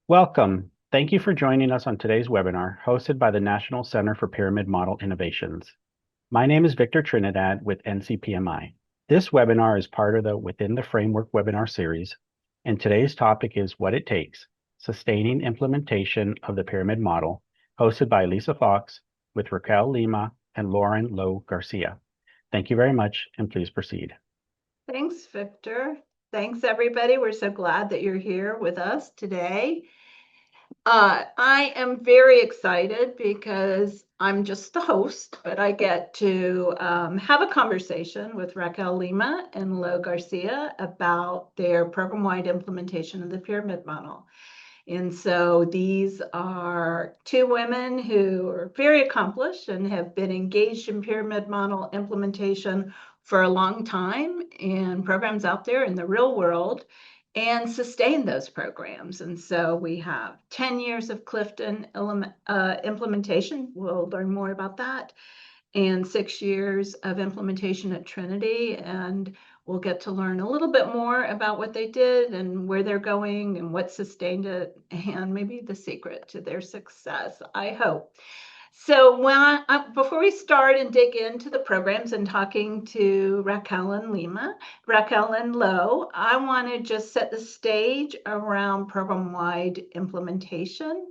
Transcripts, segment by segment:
Welcome. Thank you for joining us on today's webinar hosted by the National Center for Pyramid Model Innovations. My name is Victor Trinidad with NCPMI. This webinar is part of the Within the Framework webinar series, and today's topic is What It Takes, Sustaining Implementation of the Pyramid Model, hosted by Lisa Fox with Raquel Lima and Lauren Lowe Garcia. Thank you very much, and please proceed. Thanks, Victor. Thanks, everybody. We're so glad that you're here with us today. I am very excited because I'm just the host, but I get to have a conversation with Raquel Lima and Lo Garcia about their program-wide implementation of the pyramid model. And so these are two women who are very accomplished and have been engaged in pyramid model implementation for a long time in programs out there in the real world and sustain those programs. And so we have 10 years of Clifton implementation. We'll learn more about that. And 6 years of implementation at Trinity. And we'll get to learn a little bit more about what they did and where they're going and what sustained it and maybe the secret to their success, I hope. So before we start and dig into the programs and talking to Raquel and Lima, Raquel and Lo, I want to just set the stage around program-wide implementation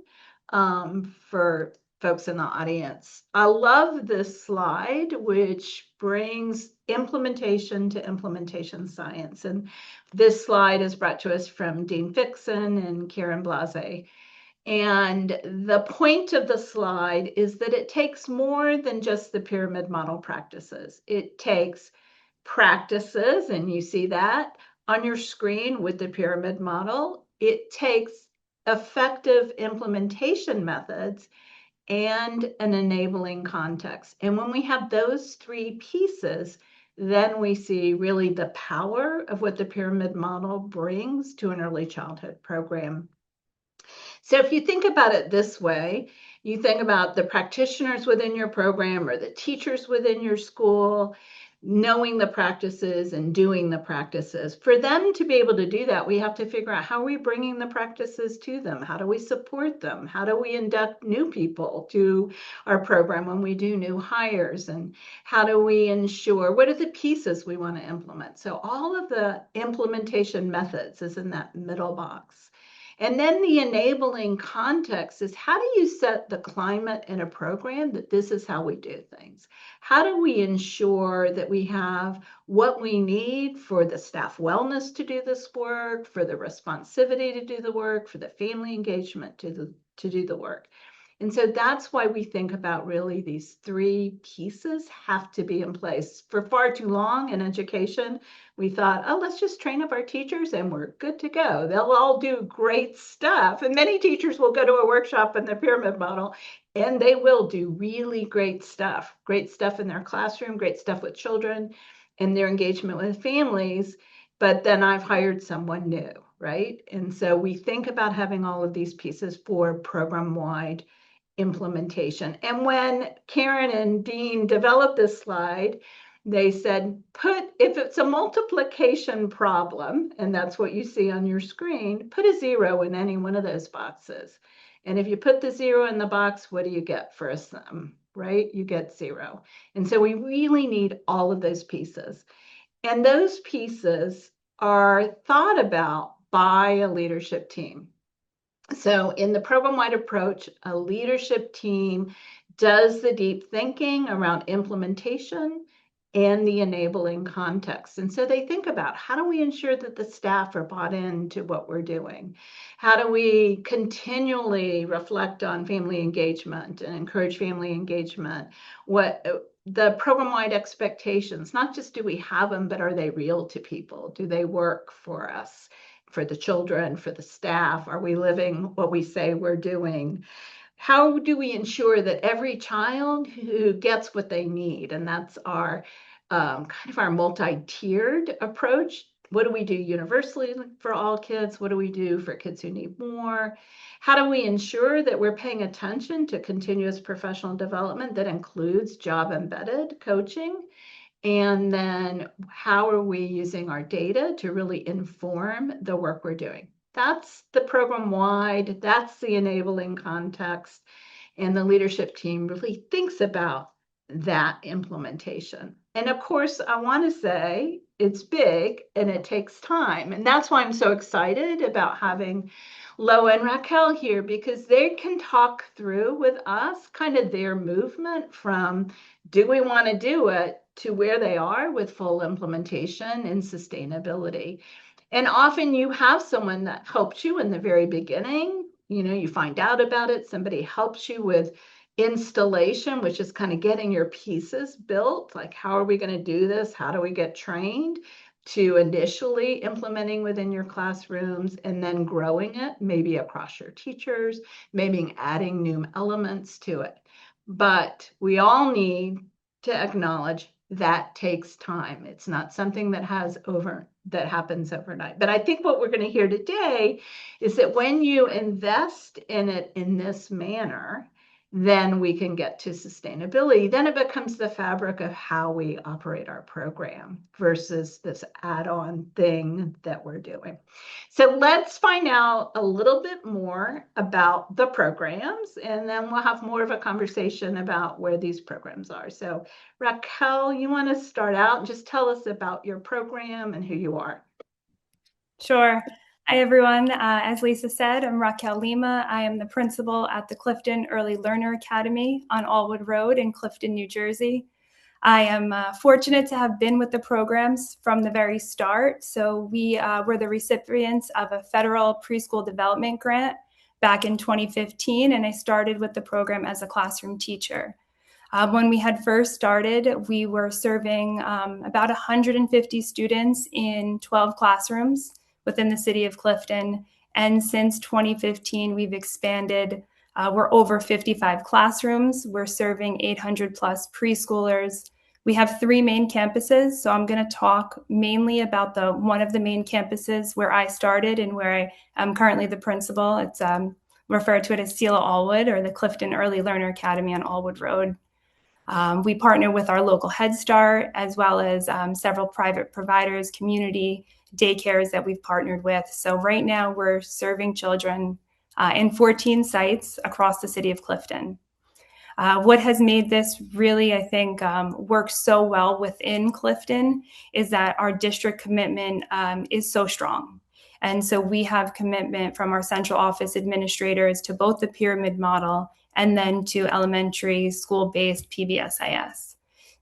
for folks in the audience. I love this slide, which brings implementation to implementation science. And this slide is brought to us from Dean Fixon and Karen Blase. And the point of the slide is that it takes more than just the pyramid model practices. It takes practices, and you see that on your screen with the pyramid model. It takes effective implementation methods and an enabling context. And when we have those three pieces, then we see really the power of what the pyramid model brings to an early childhood program. So if you think about it this way, you think about the practitioners within your program or the teachers within your school, knowing the practices and doing the practices. For them to be able to do that, we have to figure out how are we bringing the practices to them? How do we support them? How do we induct new people to our program when we do new hires? And how do we ensure, what are the pieces we want to implement? So all of the implementation methods is in that middle box. And then the enabling context is how do you set the climate in a program that this is how we do things? How do we ensure that we have what we need for the staff wellness to do this work, for the responsivity to do the work, for the family engagement to do the work? And so that's why we think about really these three pieces have to be in place. For far too long in education, we thought, oh, let's just train up our teachers and we're good to go. They'll all do great stuff. And many teachers will go to a workshop in the pyramid model and they will do really great stuff in their classroom, great stuff with children and their engagement with families. But then I've hired someone new, right? And so we think about having all of these pieces for program-wide implementation. And when Karen and Dean developed this slide, they said, if it's a multiplication problem, and that's what you see on your screen, put a 0 in any one of those boxes. And if you put the 0 in the box, what do you get for a sum, right? You get 0. And so we really need all of those pieces. And those pieces are thought about by a leadership team. So in the program-wide approach, a leadership team does the deep thinking around implementation and the enabling context. And so they think about how do we ensure that the staff are bought into what we're doing? How do we continually reflect on family engagement and encourage family engagement? What the program-wide expectations, not just do we have them, but are they real to people? Do they work for us? For the children, for the staff? Are we living what we say we're doing? How do we ensure that every child who gets what they need, and that's our kind of our multi-tiered approach. What do we do universally for all kids? What do we do for kids who need more? How do we ensure that we're paying attention to continuous professional development that includes job-embedded coaching? And then how are we using our data to really inform the work we're doing? That's the program wide, that's the enabling context. And the leadership team really thinks about that implementation. And of course, I want to say it's big and it takes time. And that's why I'm so excited about having Loa and Raquel here, because they can talk through with us kind of their movement from do we want to do it to where they are with full implementation and sustainability. And often you have someone that helped you in the very beginning. You know, you find out about it, somebody helps you with installation, which is kind of getting your pieces built. Like, how are we going to do this? How do we get trained? To initially implementing within your classrooms and then growing it, maybe across your teachers, maybe adding new elements to it. But we all need to acknowledge that takes time. It's not something that happens overnight. But I think what we're going to hear today is that when you invest in it in this manner, then we can get to sustainability. Then it becomes the fabric of how we operate our program versus this add-on thing that we're doing. So let's find out a little bit more about the programs, and then we'll have more of a conversation about where these programs are. So Raquel, you want to start out and just tell us about your program and who you are? Sure. Hi, everyone. As Lisa said, I'm Raquel Lima. I am the principal at the Clifton Early Learner Academy on Allwood Road in Clifton, New Jersey. I am fortunate to have been with the programs from the very start. So we were the recipients of a federal preschool development grant back in 2015, and I started with the program as a classroom teacher. When we had first started, we were serving about 150 students in 12 classrooms within the city of Clifton. And since 2015, we've expanded. We're over 55 classrooms. We're serving 800 plus preschoolers. We have 3 main campuses. So I'm going to talk mainly about one of the main campuses where I started and where I am currently the principal. It's referred to it as Sela Allwood, or the Clifton Early Learner Academy on Allwood Road. We partner with our local Head Start, as well as several private providers, community daycares that we've partnered with. So right now we're serving children in 14 sites across the city of Clifton. What has made this really, I think, work so well within Clifton is that our district commitment is so strong. And so we have commitment from our central office administrators to both the pyramid model and then to elementary school-based PBSIS.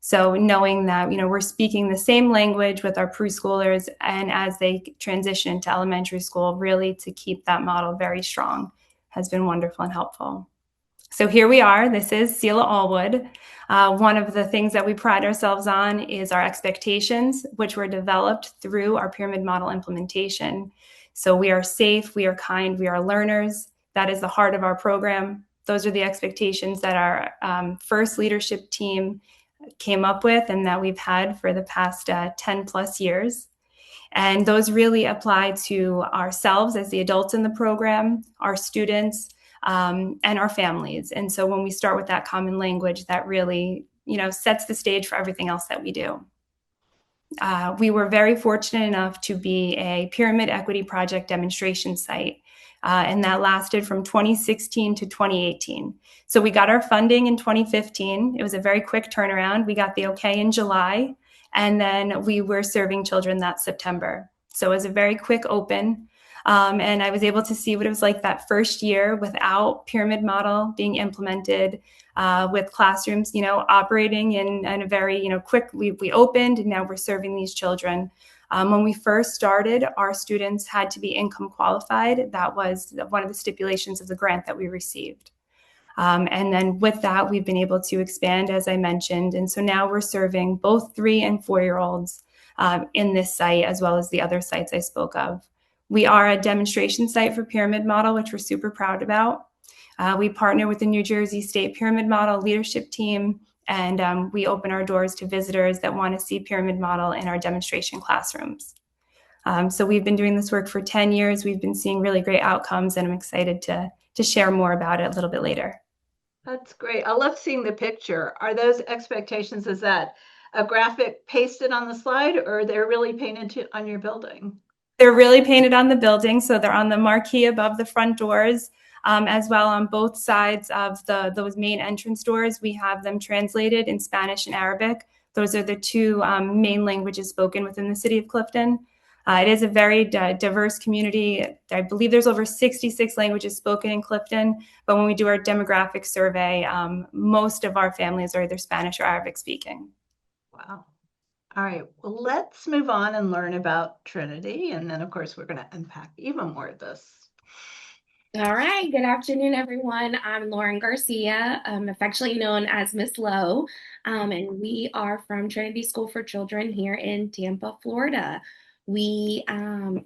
So knowing that, we're speaking the same language with our preschoolers, and as they transition to elementary school, really to keep that model very strong has been wonderful and helpful. So here we are. This is Sela Allwood. One of the things that we pride ourselves on is our expectations, which were developed through our pyramid model implementation. So we are safe, we are kind, we are learners. That is the heart of our program. Those are the expectations that our first leadership team came up with and that we've had for the past 10 plus years. And those really apply to ourselves as the adults in the program, our students, and our families. And so when we start with that common language, that really, sets the stage for everything else that we do. We were very fortunate enough to be a Pyramid Equity Project demonstration site. And that lasted from 2016 to 2018. So we got our funding in 2015. It was a very quick turnaround. We got the okay in July, and then we were serving children that September. So it was a very quick open. And I was able to see what it was like that first year without pyramid model being implemented, with classrooms, operating in a very, quick, we opened and now we're serving these children. When we first started, our students had to be income qualified. That was one of the stipulations of the grant that we received. And then with that, we've been able to expand, as I mentioned. And so now we're serving both 3 and 4-year-olds in this site, as well as the other sites I spoke of. We are a demonstration site for Pyramid Model, which we're super proud about. We partner with the New Jersey State Pyramid Model leadership team, and we open our doors to visitors that want to see Pyramid Model in our demonstration classrooms. So we've been doing this work for 10 years. We've been seeing really great outcomes, and I'm excited to share more about it a little bit later. That's great. I love seeing the picture. Are those expectations, is that a graphic pasted on the slide, or they're really painted on your building? They're really painted on the building, so they're on the marquee above the front doors, as well on both sides of those main entrance doors. We have them translated in Spanish and Arabic. Those are the two main languages spoken within the city of Clifton. It is a very diverse community. I believe there's over 66 languages spoken in Clifton, but when we do our demographic survey, most of our families are either Spanish or Arabic speaking. Wow. All right, well, let's move on and learn about Trinity. And then, of course, we're going to unpack even more of this. All right, good afternoon, everyone. I'm Lauren Garcia, affectionately known as Miss Lowe, and we are from Trinity School for Children here in Tampa, Florida. We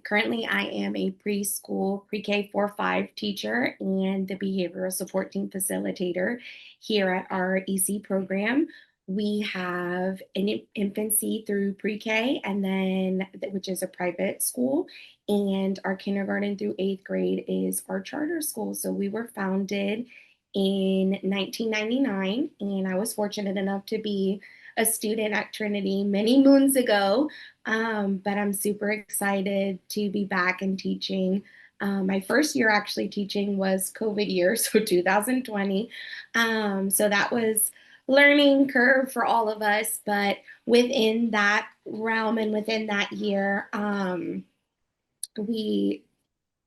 currently, I am a preschool pre-K 4-5 teacher and the behavioral support team facilitator here at our EC program. We have an infancy through pre-K, and then which is a private school, and our kindergarten through 8th grade is our charter school. So we were founded in 1999, and I was fortunate enough to be a student at Trinity many moons ago. But I'm super excited to be back and teaching. My first year actually teaching was COVID year, so 2020. So that was learning curve for all of us, but within that realm and within that year, we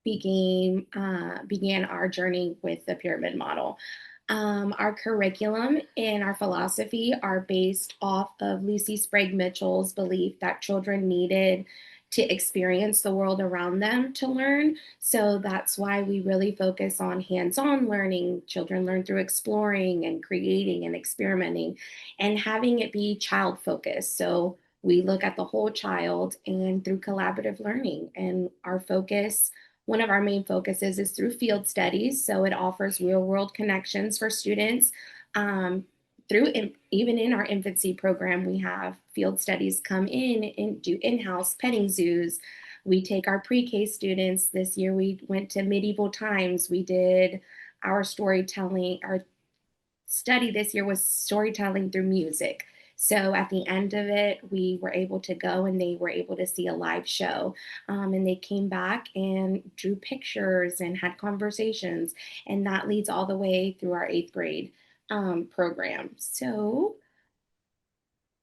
began our journey with the pyramid model. Our curriculum and our philosophy are based off of Lucy Sprague Mitchell's belief that children needed to experience the world around them to learn. So that's why we really focus on hands-on learning. Children learn through exploring and creating and experimenting and having it be child-focused. So we look at the whole child and through collaborative learning. And our focus, one of our main focuses is through field studies. So it offers real world connections for students. Even in our infancy program, we have field studies come in and do in-house petting zoos. We take our pre-K students. This year we went to medieval times. We did our storytelling. Our study this year was storytelling through music. So at the end of it, we were able to go and they were able to see a live show. And they came back and drew pictures and had conversations. And that leads all the way through our 8th grade program. So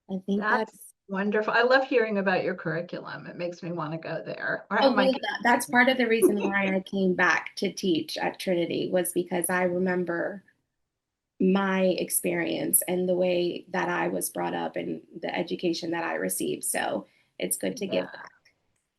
I think that's wonderful. I love hearing about your curriculum. It makes me want to go there. Or oh, well, that's part of the reason why I came back to teach at Trinity was because I remember my experience and the way that I was brought up and the education that I received. So it's good to give back.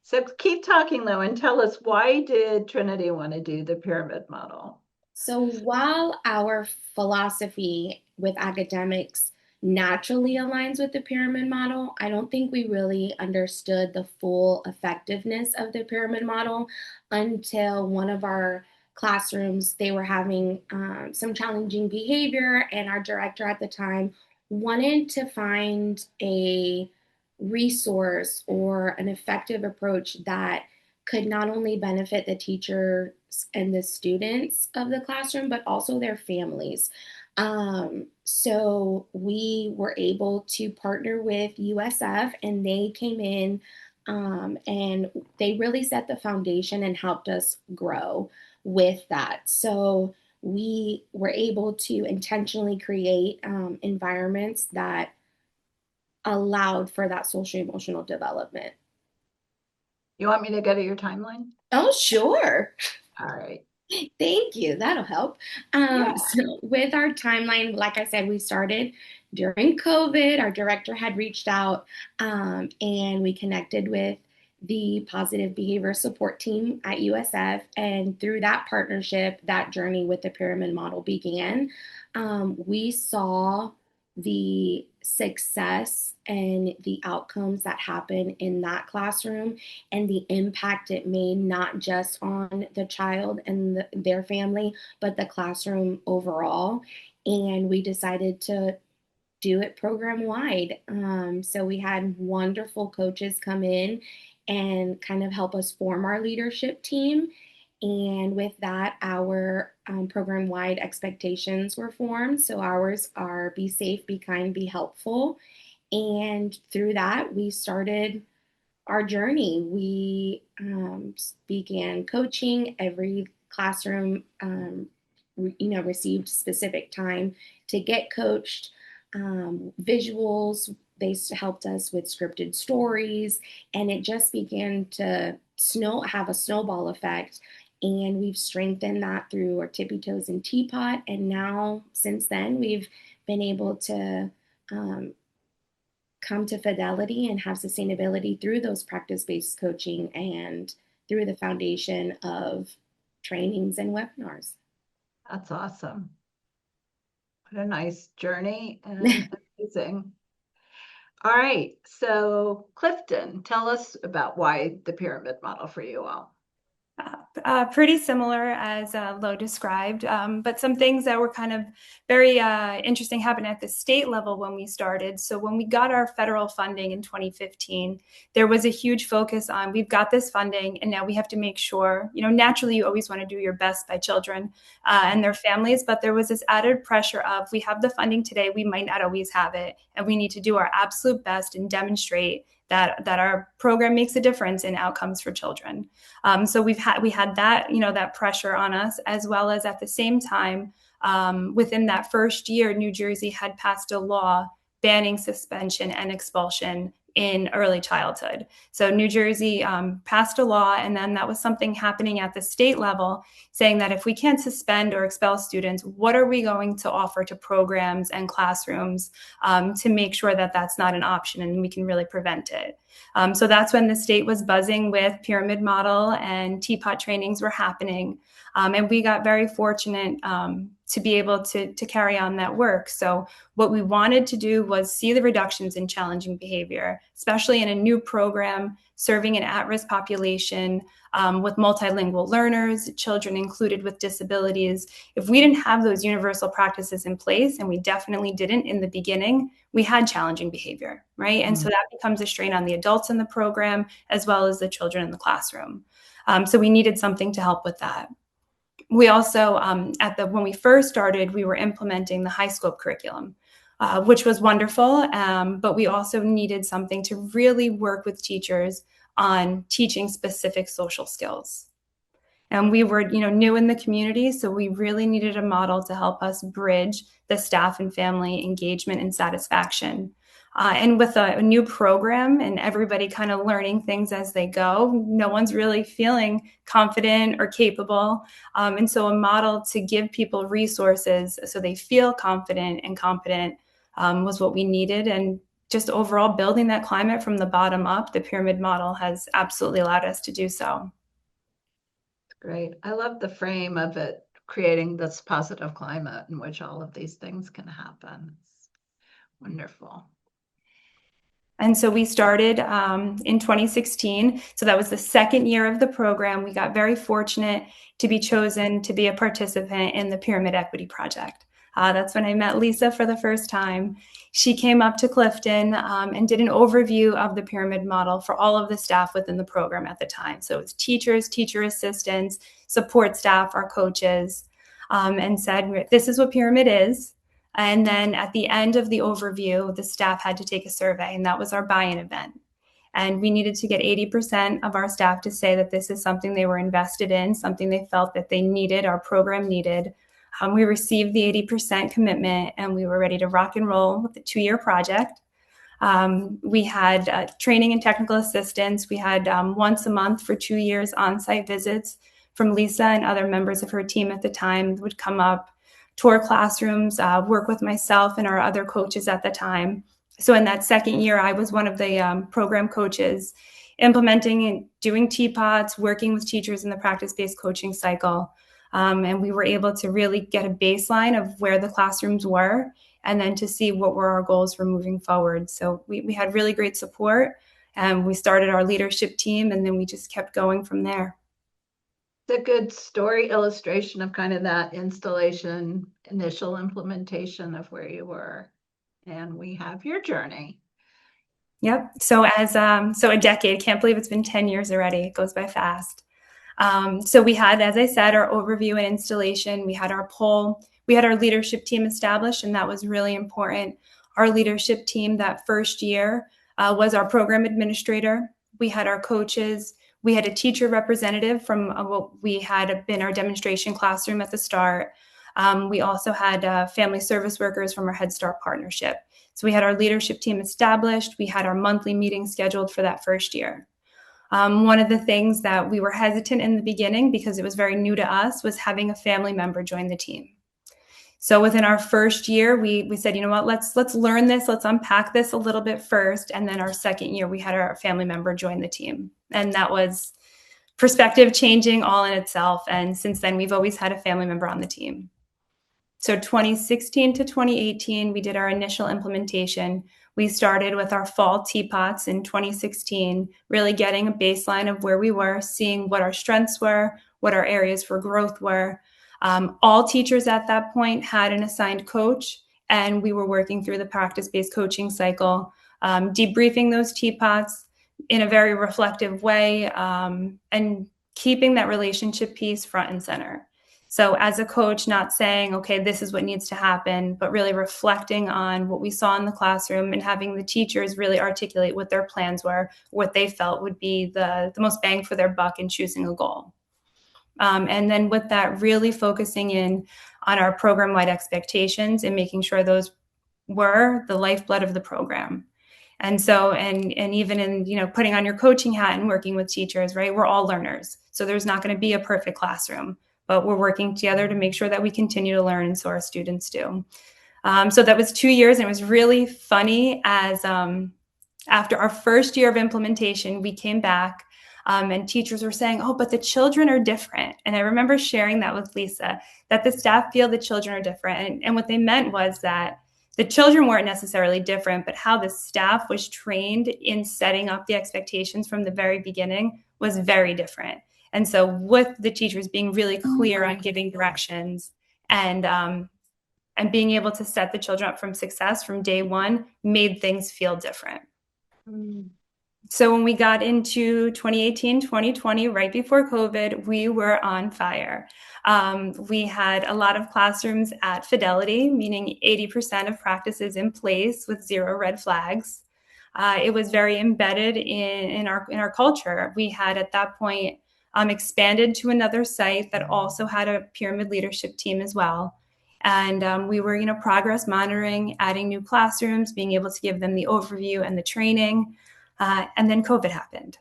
So keep talking though and tell us, why did Trinity want to do the pyramid model? So while our philosophy with academics naturally aligns with the pyramid model, I don't think we really understood the full effectiveness of the pyramid model until one of our classrooms, they were having some challenging behavior, and our director at the time wanted to find a resource or an effective approach that could not only benefit the teachers and the students of the classroom, but also their families. So we were able to partner with USF, and they came in and they really set the foundation and helped us grow with that. So we were able to intentionally create environments that allowed for that social emotional development. You want me to go to your timeline? Oh, sure. All right. Thank you. That'll help. So with our timeline, like I said, we started during COVID. Our director had reached out and we connected with the positive behavior support team at USF. And through that partnership, that journey with the pyramid model began. We saw the success and the outcomes that happen in that classroom and the impact it made, not just on the child and their family, but the classroom overall. And we decided to do it program wide. So we had wonderful coaches come in and kind of help us form our leadership team. And with that, our program wide expectations were formed. So ours are be safe, be kind, be helpful. And through that, we started our journey. We began coaching. Every classroom, received specific time to get coached. Visuals, they helped us with scripted stories, and it just began to have a snowball effect. And we've strengthened that through our tippy toes and teapot. And now, since then, we've been able to come to fidelity and have sustainability through those practice-based coaching and through the foundation of trainings and webinars. That's awesome. What a nice journey and amazing. All right, so Clifton, tell us about why the pyramid model for you all. Pretty similar as Lo described, but some things that were kind of very interesting happened at the state level when we started. So when we got our federal funding in 2015, there was a huge focus on, we've got this funding and now we have to make sure, naturally you always want to do your best by children and their families, but there was this added pressure of, we have the funding today, we might not always have it, and we need to do our absolute best and demonstrate that our program makes a difference in outcomes for children. So we had that, that pressure on us, as well as at the same time, within that first year, New Jersey had passed a law banning suspension and expulsion in early childhood. So New Jersey passed a law, and then that was something happening at the state level, saying that if we can't suspend or expel students, what are we going to offer to programs and classrooms to make sure that that's not an option and we can really prevent it. So that's when the state was buzzing with pyramid model and teapot trainings were happening. And we got very fortunate to be able to carry on that work. So what we wanted to do was see the reductions in challenging behavior, especially in a new program serving an at-risk population with multilingual learners, children included with disabilities. If we didn't have those universal practices in place, and we definitely didn't in the beginning, we had challenging behavior, right? And so that becomes a strain on the adults in the program, as well as the children in the classroom. So we needed something to help with that. We also, when we first started, we were implementing the high scope curriculum, which was wonderful. But we also needed something to really work with teachers on teaching specific social skills. And we were, new in the community, so we really needed a model to help us bridge the staff and family engagement and satisfaction. And with a new program and everybody kind of learning things as they go, no one's really feeling confident or capable. And so a model to give people resources so they feel confident and competent was what we needed. And just overall building that climate from the bottom up, the pyramid model has absolutely allowed us to do so. Great. I love the frame of it, creating this positive climate in which all of these things can happen. It's wonderful. And so we started in 2016. So that was the second year of the program. We got very fortunate to be chosen to be a participant in the Pyramid Equity Project. That's when I met Lisa for the first time. She came up to Clifton and did an overview of the pyramid model for all of the staff within the program at the time. So it was teachers, teacher assistants, support staff, our coaches, and said, this is what pyramid is. And then at the end of the overview, the staff had to take a survey, and that was our buy-in event. And we needed to get 80% of our staff to say that this is something they were invested in, something they felt that they needed, our program needed. We received the 80% commitment, and we were ready to rock and roll with the 2-year project. We had training and technical assistance. We had once a month for 2 years on-site visits from Lisa and other members of her team at the time would come up, tour classrooms, work with myself and our other coaches at the time. So in that second year, I was one of the program coaches, implementing and doing teapots, working with teachers in the practice-based coaching cycle. And we were able to really get a baseline of where the classrooms were, and then to see what were our goals for moving forward. So we had really great support, and we started our leadership team, and then we just kept going from there. It's a good story illustration of kind of that installation, initial implementation of where you were. And we have your journey. Yep. So so a decade, can't believe it's been 10 years already. It goes by fast. So we had, as I said, our overview and installation. We had our poll. We had our leadership team established, and that was really important. Our leadership team that first year was our program administrator, we had our coaches, we had a teacher representative from what we had been our demonstration classroom at the start. We also had family service workers from our Head Start partnership. So we had our leadership team established. We had our monthly meeting scheduled for that first year. One of the things that we were hesitant in the beginning because it was very new to us was having a family member join the team. So within our first year, we said, you know what, let's learn this, let's unpack this a little bit first. And then our second year, we had our family member join the team. And that was perspective changing all in itself. And since then, we've always had a family member on the team. So 2016 to 2018, we did our initial implementation. We started with our fall teapots in 2016, really getting a baseline of where we were, seeing what our strengths were, what our areas for growth were. All teachers at that point had an assigned coach, and we were working through the practice-based coaching cycle, debriefing those teapots in a very reflective way, and keeping that relationship piece front and center. So as a coach, not saying, okay, this is what needs to happen, but really reflecting on what we saw in the classroom and having the teachers really articulate what their plans were, what they felt would be the most bang for their buck in choosing a goal. And then with that, really focusing in on our program-wide expectations and making sure those were the lifeblood of the program. And so, and even in, putting on your coaching hat and working with teachers, right? We're all learners. So there's not going to be a perfect classroom, but we're working together to make sure that we continue to learn, and so our students do. So that was 2 years, and it was really funny as after our first year of implementation, we came back and teachers were saying, oh, but the children are different. And I remember sharing that with Lisa, that the staff feel the children are different. And what they meant was that the children weren't necessarily different, but how the staff was trained in setting up the expectations from the very beginning was very different. And so with the teachers being really clear on giving directions and being able to set the children up from success from day one made things feel different. So when we got into 2018, 2020, right before COVID, we were on fire. We had a lot of classrooms at fidelity, meaning 80% of practices in place with 0 red flags. It was very embedded in our culture. We had at that point expanded to another site that also had a pyramid leadership team as well. And we were, progress monitoring, adding new classrooms, being able to give them the overview and the training. And then COVID happened.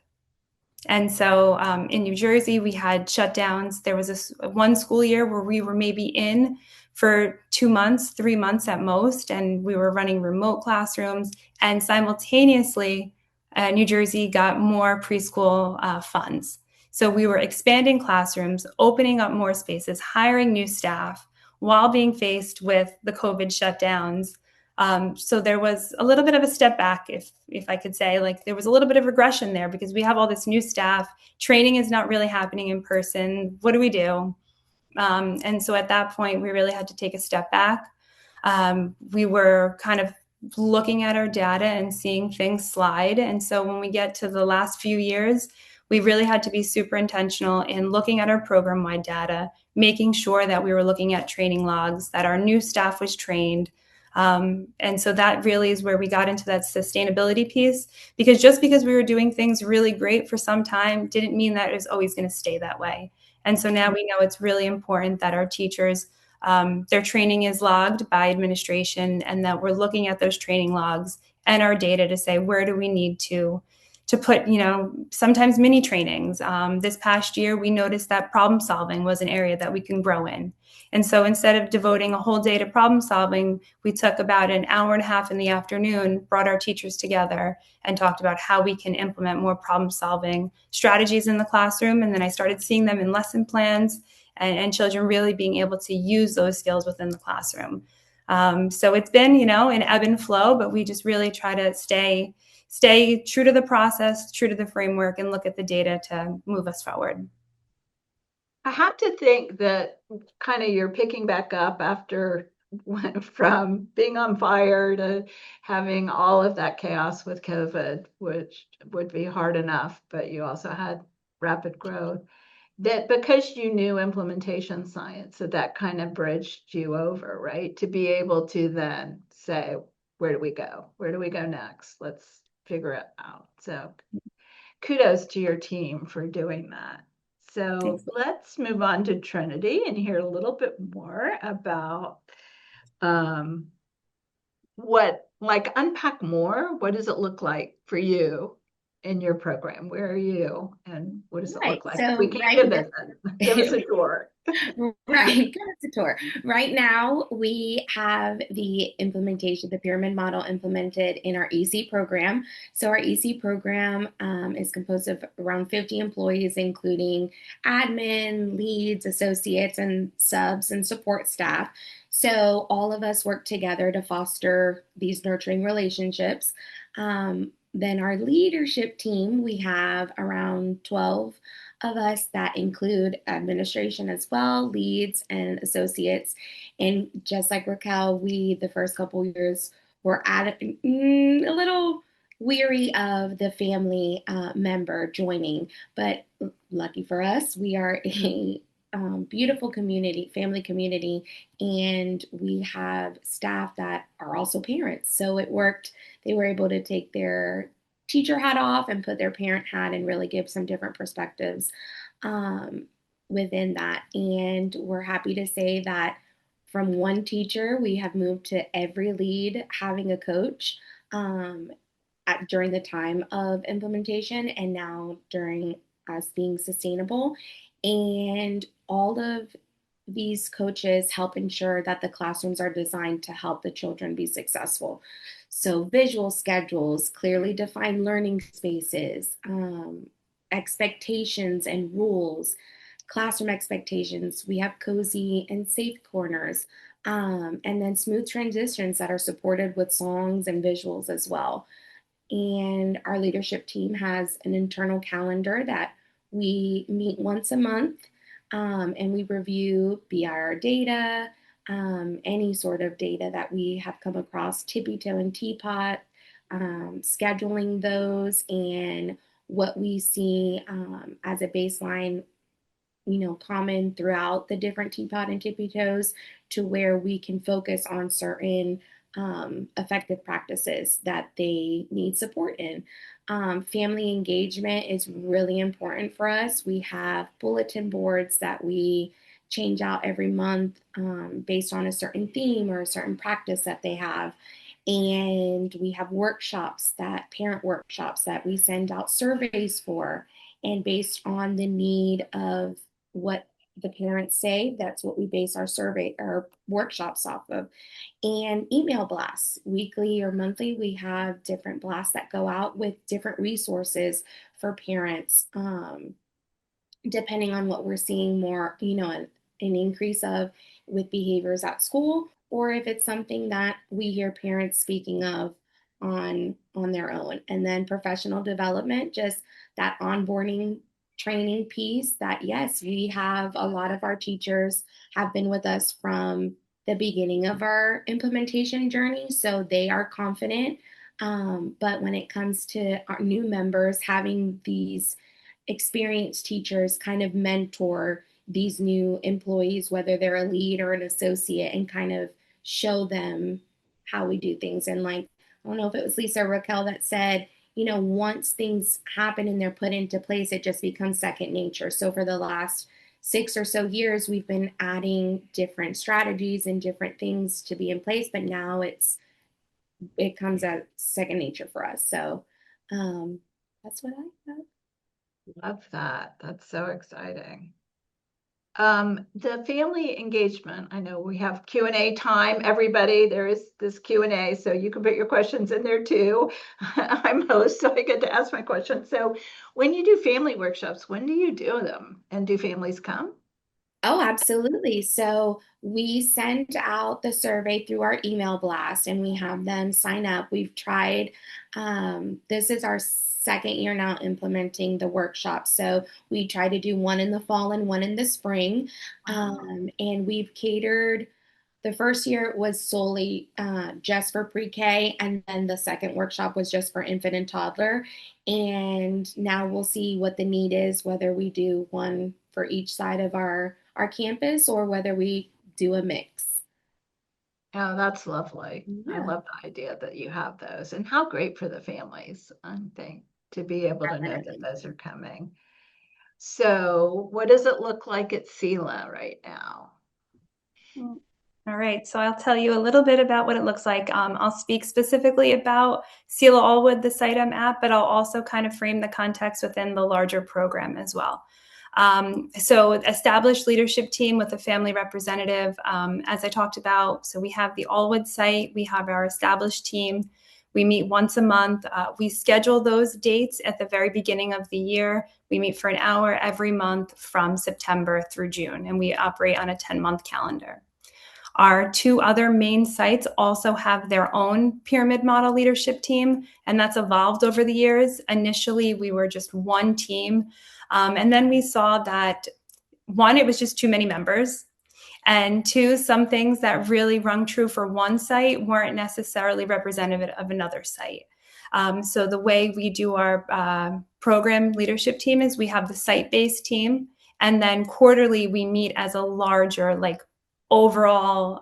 And so in New Jersey, we had shutdowns. There was one school year where we were maybe in for 2 months, 3 months at most, and we were running remote classrooms. And simultaneously, New Jersey got more preschool funds. So we were expanding classrooms, opening up more spaces, hiring new staff while being faced with the COVID shutdowns. So there was a little bit of a step back, if I could say, like there was a little bit of regression there because we have all this new staff. Training is not really happening in person. What do we do? And so at that point, we really had to take a step back. We were kind of looking at our data and seeing things slide. And so when we get to the last few years, we really had to be super intentional in looking at our program-wide data, making sure that we were looking at training logs, that our new staff was trained. And so that really is where we got into that sustainability piece, because just because we were doing things really great for some time didn't mean that it was always going to stay that way. And so now we know it's really important that our teachers, their training is logged by administration, and that we're looking at those training logs and our data to say, where do we need to put, sometimes mini trainings. This past year, we noticed that problem solving was an area that we can grow in. And so instead of devoting a whole day to problem solving, we took about an hour and a half in the afternoon, brought our teachers together and talked about how we can implement more problem solving strategies in the classroom. And then I started seeing them in lesson plans and children really being able to use those skills within the classroom. So it's been, an ebb and flow, but we just really try to stay true to the process, true to the framework, and look at the data to move us forward. I have to think that kind of you're picking back up after from being on fire to having all of that chaos with COVID, which would be hard enough, but you also had rapid growth. That because you knew implementation science, that kind of bridged you over, right? To be able to then say, where do we go? Where do we go next? Let's figure it out. So kudos to your team for doing that. So Thanks. let's move on to Trinity and hear a little bit more about um, unpack more. What does it look like for you in your program? Where are you and what does it Right. look like? We So came right to visit. Give us a tour. Right, give us a tour. Right now, we have the implementation, the pyramid model implemented in our EC program. So our EC program is composed of around 50 employees, including admin, leads, associates, and subs and support staff. So all of us work together to foster these nurturing relationships. Then our leadership team, we have around 12 of us that include administration as well, leads and associates. And just like Raquel, we the first couple years were a little weary of the family member joining, but lucky for us, we are a beautiful community, family community, and we have staff that are also parents. So it worked. They were able to take their teacher hat off and put their parent hat and really give some different perspectives um, within that. And we're happy to say that from one teacher, we have moved to every lead having a coach during the time of implementation and now during us being sustainable. And all of these coaches help ensure that the classrooms are designed to help the children be successful. So, visual schedules, clearly defined learning spaces, expectations and rules, classroom expectations. We have cozy and safe corners, and then smooth transitions that are supported with songs and visuals as well. And our leadership team has an internal calendar that we meet once a month, and we review BIR data, any sort of data that we have come across, tippy toe and teapot, scheduling those, and what we see as a baseline, common throughout the different teapot and tippy toes, to where we can focus on certain effective practices that they need support in. Family engagement is really important for us. We have bulletin boards that we change out every month based on a certain theme or a certain practice that they have. And we have parent workshops that we send out surveys for. And based on the need of what the parents say, that's what we base our workshops off of. And email blasts, weekly or monthly, we have different blasts that go out with different resources for parents, depending on what we're seeing more, an increase of with behaviors at school, or if it's something that we hear parents speaking of on their own. And then professional development, just that onboarding training piece, that yes, we have a lot of our teachers have been with us from the beginning of our implementation journey, so they are confident. But when it comes to our new members, having these experienced teachers kind of mentor these new employees, whether they're a lead or an associate, and kind of show them how we do things. And like, I don't know if it was Lisa or Raquel that said, once things happen and they're put into place, it just becomes second nature. So for the last 6 or so years, we've been adding different strategies and different things to be in place, but now it comes as second nature for us. So that's what I have. Love that. That's so exciting. The family engagement, I know we have Q&A time. Everybody, there is this Q&A, so you can put your questions in there too. I'm host, so I get to ask my questions. So when you do family workshops, when do you do them? And do families come? Oh, absolutely. So we send out the survey through our email blast and we have them sign up. We've tried, this is our second year now implementing the workshop. So we try to do one in the fall and one in the spring. And we've catered. The first year was solely just for pre-K, and then the second workshop was just for infant and toddler. And now we'll see what the need is, whether we do one for each side of our campus or whether we do a mix. Oh, that's lovely. I Yeah. love the idea that you have those, and how great for the families, I think. to be able to know that those are coming. So what does it look like at SELA right now? All right, so I'll tell you a little bit about what it looks like. I'll speak specifically about SELA Allwood, the Sitem app, but I'll also kind of frame the context within the larger program as well. So established leadership team with a family representative, as I talked about. So we have the Allwood site, we have our established team. We meet once a month. We schedule those dates at the very beginning of the year. We meet for an hour every month from September through June, and we operate on a 10-month calendar. Our two other main sites also have their own pyramid model leadership team, and that's evolved over the years. Initially, we were just one team, and then we saw that, one, it was just too many members, and two, some things that really rung true for one site weren't necessarily representative of another site. So the way we do our program leadership team is we have the site-based team, and then quarterly we meet as a larger, like, overall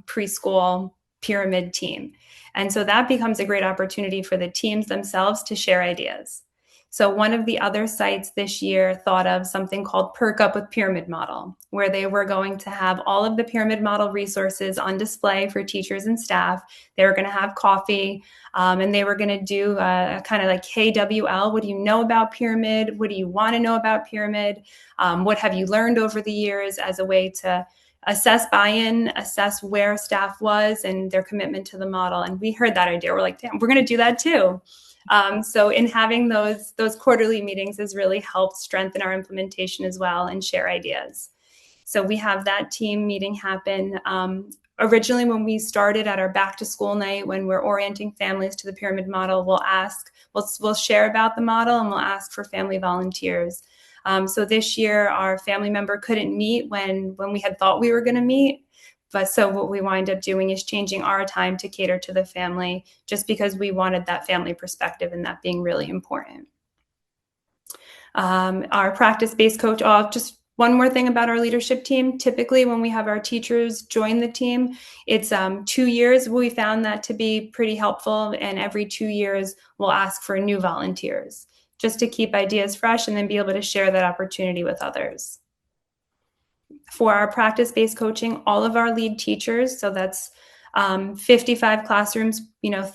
preschool pyramid team. And so that becomes a great opportunity for the teams themselves to share ideas. So one of the other sites this year thought of something called Perk Up with Pyramid Model, where they were going to have all of the pyramid model resources on display for teachers and staff. They were going to have coffee, and they were going to do a kind of like KWL. What do you know about pyramid? What do you want to know about pyramid? What have you learned over the years, as a way to assess buy-in, assess where staff was and their commitment to the model. And we heard that idea. We're like, damn, we're going to do that too. So in having those quarterly meetings has really helped strengthen our implementation as well and share ideas. So we have that team meeting happen. Originally, when we started at our back to school night, when we're orienting families to the pyramid model, we'll share about the model and we'll ask for family volunteers. So this year, our family member couldn't meet when we had thought we were going to meet. But so what we wind up doing is changing our time to cater to the family, just because we wanted that family perspective and that being really important. Our practice-based coach, just one more thing about our leadership team. Typically, when we have our teachers join the team, it's 2 years. We found that to be pretty helpful. And every 2 years, we'll ask for new volunteers, just to keep ideas fresh and then be able to share that opportunity with others. For our practice-based coaching, all of our lead teachers, so that's 55 classrooms,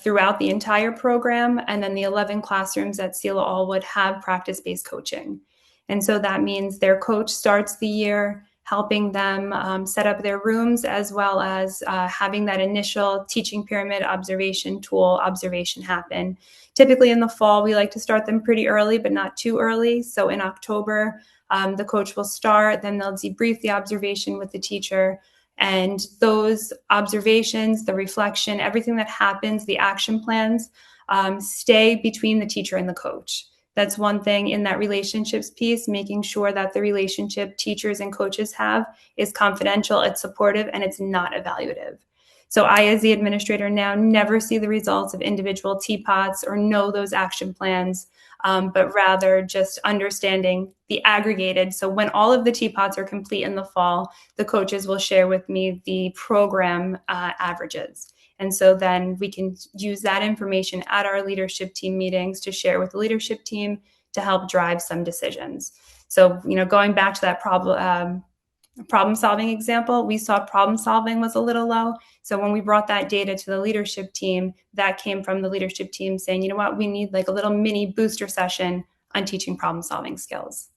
throughout the entire program, and then the 11 classrooms at SELA Allwood have practice-based coaching. And so that means their coach starts the year helping them set up their rooms, as well as having that initial teaching pyramid observation tool observation happen. Typically in the fall, we like to start them pretty early, but not too early. So in October, the coach will start, then they'll debrief the observation with the teacher. And those observations, the reflection, everything that happens, the action plans, stay between the teacher and the coach. That's one thing in that relationships piece, making sure that the relationship teachers and coaches have is confidential, it's supportive, and it's not evaluative. So I, as the administrator now, never see the results of individual teapots or know those action plans, but rather just understanding the aggregated. So when all of the teapots are complete in the fall, the coaches will share with me the program averages. And so then we can use that information at our leadership team meetings to share with the leadership team to help drive some decisions. So, going back to that problem solving example, we saw problem solving was a little low. So when we brought that data to the leadership team, that came from the leadership team saying, you know what, we need like a little mini booster session on teaching problem solving skills.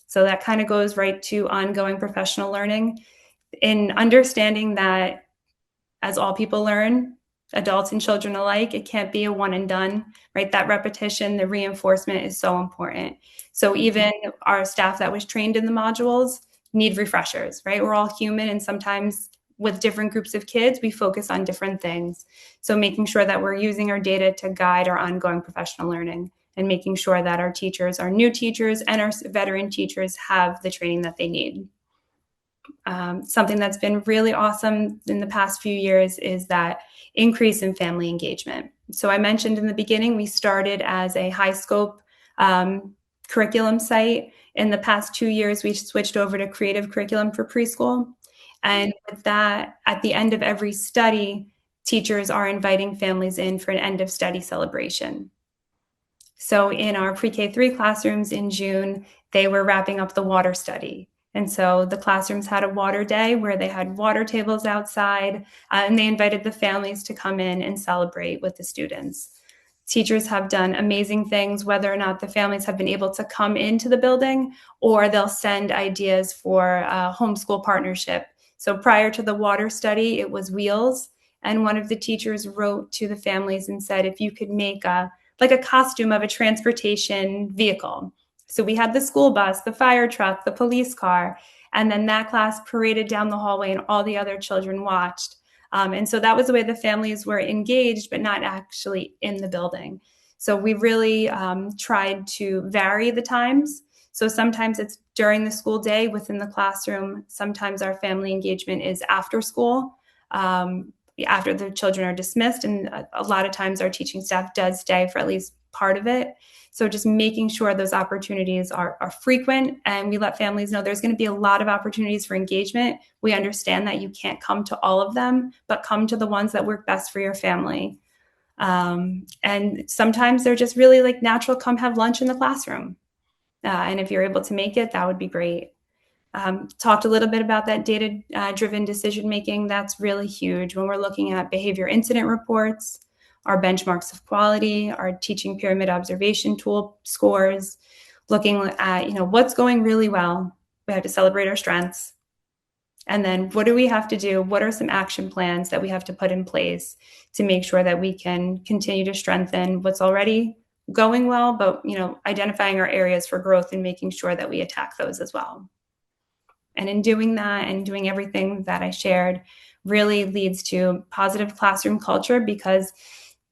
So that kind of goes right to ongoing professional learning, in understanding that as all people learn, adults and children alike, it can't be a one and done, right? That repetition, the reinforcement is so important. So even our staff that was trained in the modules need refreshers, right? We're all human, and sometimes with different groups of kids, we focus on different things. So making sure that we're using our data to guide our ongoing professional learning, and making sure that our teachers, our new teachers, and our veteran teachers have the training that they need. Something that's been really awesome in the past few years is that increase in family engagement. So I mentioned in the beginning, we started as a high scope curriculum site. In the past 2 years, we switched over to creative curriculum for preschool. And with that, at the end of every study, teachers are inviting families in for an end of study celebration. So in our pre-K3 classrooms in June, they were wrapping up the water study. And so the classrooms had a water day where they had water tables outside, and they invited the families to come in and celebrate with the students. Teachers have done amazing things, whether or not the families have been able to come into the building, or they'll send ideas for a homeschool partnership. So prior to the water study, it was wheels. And one of the teachers wrote to the families and said, if you could make a costume of a transportation vehicle. So we had the school bus, the fire truck, the police car, and then that class paraded down the hallway and all the other children watched. And so that was the way the families were engaged, but not actually in the building. So we really tried to vary the times. So sometimes it's during the school day within the classroom. Sometimes our family engagement is after school, after the children are dismissed. And a lot of times our teaching staff does stay for at least part of it. So just making sure those opportunities are frequent, and we let families know there's going to be a lot of opportunities for engagement. We understand that you can't come to all of them, but come to the ones that work best for your family. And sometimes they're just really like natural, come have lunch in the classroom. And if you're able to make it, that would be great. Talked a little bit about that data-driven decision making. That's really huge when we're looking at behavior incident reports, our benchmarks of quality, our teaching pyramid observation tool scores, looking at what's going really well. We have to celebrate our strengths. And then what do we have to do? What are some action plans that we have to put in place to make sure that we can continue to strengthen what's already going well, but identifying our areas for growth and making sure that we attack those as well. And in doing that and doing everything that I shared really leads to positive classroom culture, because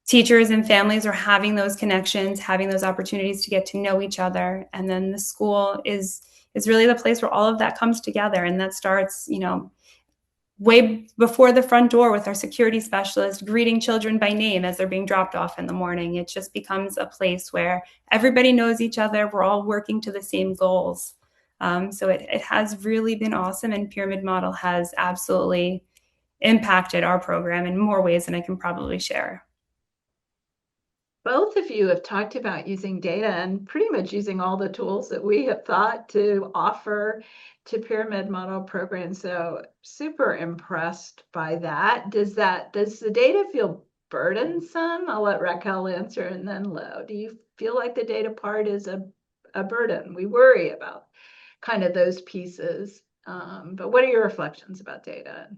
teachers and families are having those connections, having those opportunities to get to know each other. And then the school is really the place where all of that comes together. And that starts, way before the front door with our security specialist greeting children by name as they're being dropped off in the morning. It just becomes a place where everybody knows each other. We're all working to the same goals. So it has really been awesome, and Pyramid Model has absolutely impacted our program in more ways than I can probably share. Both of you have talked about using data and pretty much using all the tools that we have thought to offer to Pyramid Model programs. So super impressed by that. Does the data feel burdensome? I'll let Raquel answer, and then Lo. Do you feel like the data part is a burden? We worry about kind of those pieces. But what are your reflections about data?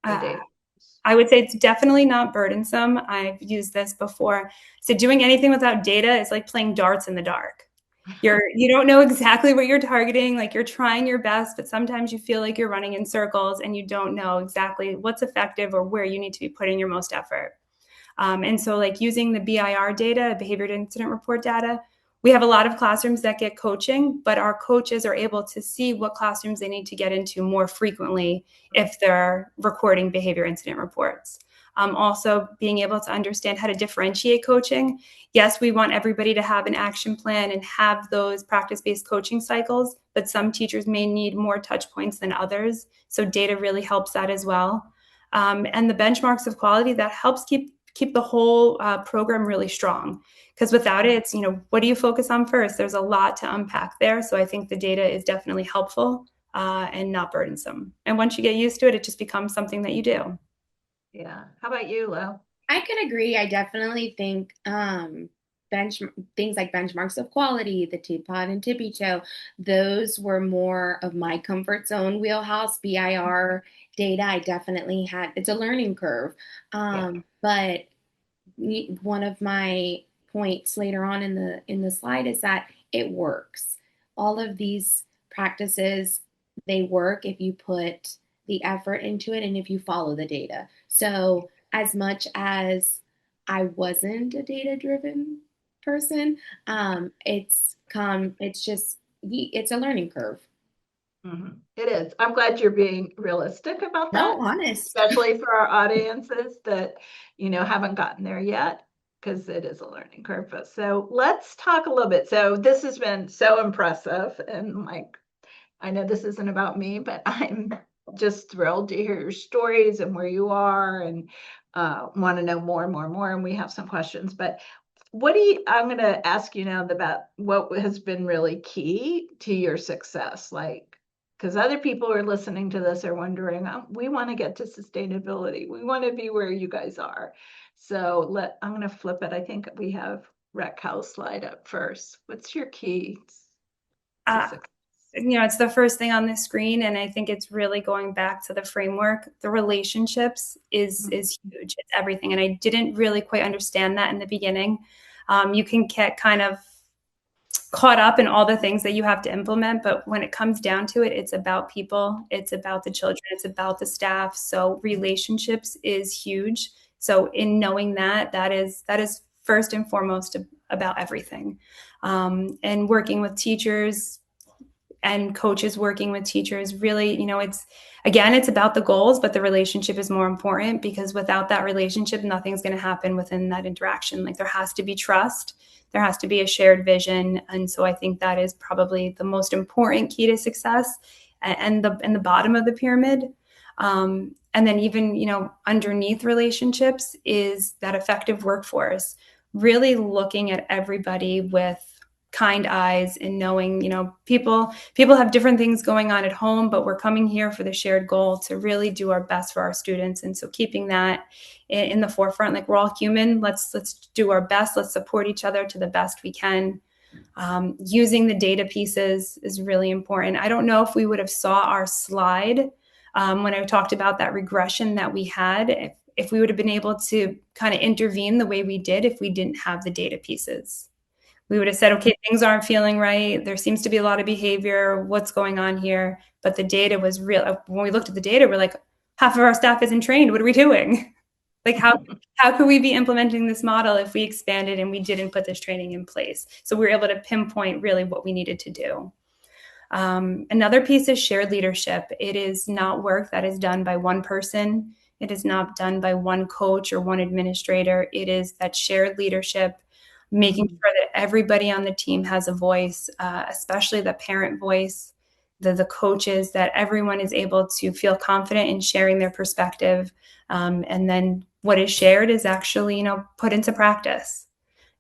Data? I would say it's definitely not burdensome. I've used this before. So doing anything without data is like playing darts in the dark. You don't know exactly what you're targeting. Like, you're trying your best, but sometimes you feel like you're running in circles and you don't know exactly what's effective or where you need to be putting your most effort. And so like using the BIR data, behavior incident report data, we have a lot of classrooms that get coaching, but our coaches are able to see what classrooms they need to get into more frequently if they're recording behavior incident reports. Also being able to understand how to differentiate coaching. Yes, we want everybody to have an action plan and have those practice-based coaching cycles, but some teachers may need more touch points than others. So data really helps that as well. And the benchmarks of quality, that helps keep the whole program really strong. Because without it, it's, what do you focus on first? There's a lot to unpack there. So I think the data is definitely helpful and not burdensome. And once you get used to it, it just becomes something that you do. Yeah. How about you, Lo? I could agree. I definitely think things like benchmarks of quality, the Teapot and Tippy Toe, those were more of my comfort zone wheelhouse. BIR data, I definitely had. It's a learning curve, but one of my points later on in the slide is that it works. All of these practices, they work if you put the effort into it and if you follow the data. So as much as I wasn't a data-driven person, it's a learning curve. Mm-hmm. It is. I'm glad you're being realistic about that. No, honest. Especially for our audiences that, haven't gotten there yet, because it is a learning curve. So let's talk a little bit. So this has been so impressive. And I know this isn't about me, but I'm just thrilled to hear your stories and where you are, and want to know more and more and more. And we have some questions. But I'm going to ask you now about what has been really key to your success, like, because other people who are listening to this are wondering, we want to get to sustainability. We want to be where you guys are. So I'm going to flip it. I think we have Raquel's slide up first. What's your key to Uh, success? it's the first thing on the screen, and I think it's really going back to the framework. The relationships is huge. It's everything, and I didn't really quite understand that in the beginning. You can get kind of caught up in all the things that you have to implement, but when it comes down to it, it's about people, it's about the children, it's about the staff. So relationships is huge. So in knowing that is first and foremost about everything. And working with teachers and coaches, working with teachers, really, it's about the goals, but the relationship is more important, because without that relationship, nothing's going to happen within that interaction. Like, there has to be trust, there has to be a shared vision. And so I think that is probably the most important key to success, and the bottom of the pyramid. And then even, underneath relationships is that effective workforce, really looking at everybody with kind eyes, and knowing, people have different things going on at home, but we're coming here for the shared goal to really do our best for our students. And so keeping that in the forefront, like, we're all human, let's do our best, let's support each other to the best we can. Using the data pieces is really important. I don't know if we would have saw our slide when I talked about that regression that we had, if we would have been able to kind of intervene the way we did if we didn't have the data pieces. We would have said, okay, things aren't feeling right. There seems to be a lot of behavior. What's going on here? But the data was real. When we looked at the data, we're like, half of our staff isn't trained. What are we doing? Like, how could we be implementing this model if we expanded and we didn't put this training in place? So we were able to pinpoint really what we needed to do. Another piece is shared leadership. It is not work that is done by one person. It is not done by one coach or one administrator. It is that shared leadership, making sure that everybody on the team has a voice, especially the parent voice, the coaches, that everyone is able to feel confident in sharing their perspective. And then what is shared is actually, put into practice.